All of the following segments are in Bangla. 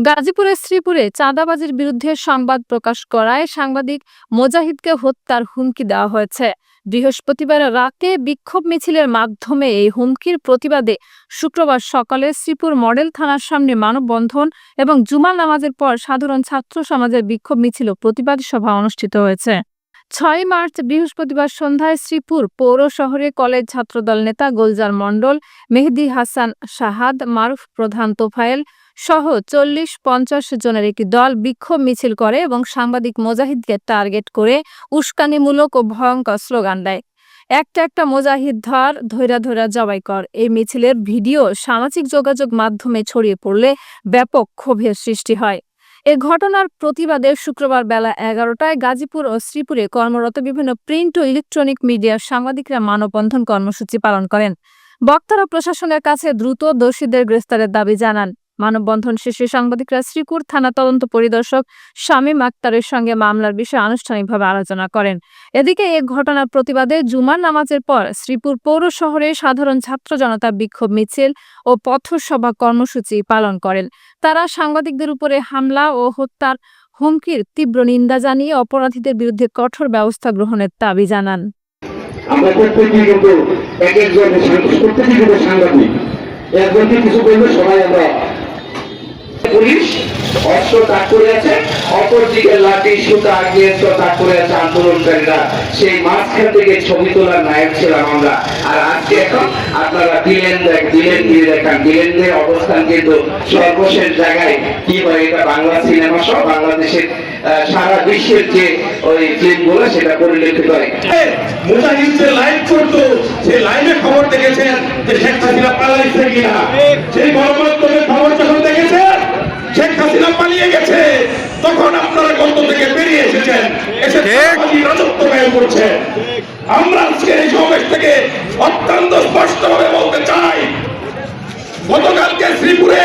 গাজীপুরের শ্রীপুরে চাঁদাবাজির বিরুদ্ধে সংবাদ প্রকাশ করায় সাংবাদিক মোজাহিদকে হত্যার হুমকি দেওয়া হয়েছে। বৃহস্পতিবার রাতে বিক্ষোভ মিছিলের মাধ্যমে এই হুমকির প্রতিবাদে শুক্রবার সকালে শ্রীপুর মডেল থানার সামনে মানববন্ধন এবং জুমার নামাজের পর সাধারণ ছাত্র সমাজের বিক্ষোভ মিছিল ও প্রতিবাদী সভা অনুষ্ঠিত হয়েছে। ৬ মার্চ বৃহস্পতিবার সন্ধ্যায় শ্রীপুর পৌর শহরে কলেজ ছাত্রদল নেতা গোলজার মণ্ডল, মেহেদী হাসান শাহাদ, মারুফ প্রধান তোফায়েল সহ ৪০-৫০ জনের একটি দল বিক্ষোভ মিছিল করে এবং সাংবাদিক মোজাহিদকে টার্গেট করে উস্কানিমূলক ও ভয়ঙ্কর স্লোগান দেয়। একটা মোজাহিদ ধর, ধৈরা ধৈরা জবাই কর। এই মিছিলের ভিডিও সামাজিক যোগাযোগ মাধ্যমে ছড়িয়ে পড়লে ব্যাপক ক্ষোভের সৃষ্টি হয়। এ ঘটনার প্রতিবাদে শুক্রবার বেলা ১১টায় গাজীপুর ও শ্রীপুরে কর্মরত বিভিন্ন প্রিন্ট ও ইলেকট্রনিক মিডিয়ার সাংবাদিকরা মানববন্ধন কর্মসূচি পালন করেন। বক্তারা প্রশাসনের কাছে দ্রুত দোষীদের গ্রেফতারের দাবি জানান। মানববন্ধন শেষে সাংবাদিকরা শ্রীপুর থানা তদন্ত পরিদর্শক শামীম আক্তারের সঙ্গে মামলার বিষয়ে আনুষ্ঠানিকভাবে আলোচনা করেন। এদিকে এ ঘটনার প্রতিবাদে জুমার নামাজের পর শ্রীপুর পৌর শহরে সাধারণ ছাত্র জনতা বিক্ষোভ মিছিল ও পথসভা কর্মসূচি পালন করেন। তারা সাংবাদিকদের উপরে হামলা ও হত্যার হুমকির তীব্র নিন্দা জানিয়ে অপরাধীদের বিরুদ্ধে কঠোর ব্যবস্থা গ্রহণের দাবি জানান। আমরা প্রত্যেকেই কিন্তু প্রত্যেকেই সাংবাদিক, একজনকে কিছু করলে সবাই আমরা পুলিশ অস্ত্র তাক করে আছে, অপরদিকে লাঠি সুতা আগ্নেয়াস্ত্র তাক করে আছে আন্দোলনকারীরা। সেই মাঝখান থেকে ছবি তোলার নায়ক ছিলাম আমরা। আর আজকে এখন আপনারা দিলেন দিয়ে দেখান, দিলেনদের অবস্থান কিন্তু সর্বশেষ জায়গায়। কি হয়, এটা বাংলা সিনেমা সহ বাংলাদেশের সারা বিশ্বের যে ওই ফিল্মগুলো সেটা পরিলক্ষিত হয়। মুজাহিদ যে লাইভ করতো, সেই লাইভে খবর দেখেছেন যে শেখ হাসিনা পালাইছে কিনা। সেই গণমাধ্যমের খবর যখন দেখেছেন শেখ হাসিনা পালিয়ে গেছে, তখন আপনারা গত থেকে বেরিয়ে এসেছেন, এসে রাজত্ব কায়েম করছে। আমরা আজকে এই সমাবেশ থেকে অত্যন্ত স্পষ্টভাবে বলতে চাই, গতকালকে শ্রীপুরে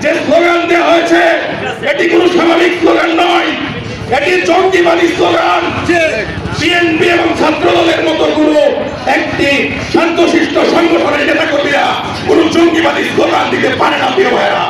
যে স্লোগান দেওয়া হয়েছে এটি কোনো স্বাভাবিক স্লোগান নয়, এটি জঙ্গিবাদী স্লোগান। বিএনপি এবং ছাত্র দলের মতো কোনো একটি শান্তশিষ্ট সংগঠনের নেতাকর্মীরা কোনো জঙ্গিবাদী স্লোগান দিতে পারে না। প্রিয় ভাইরা,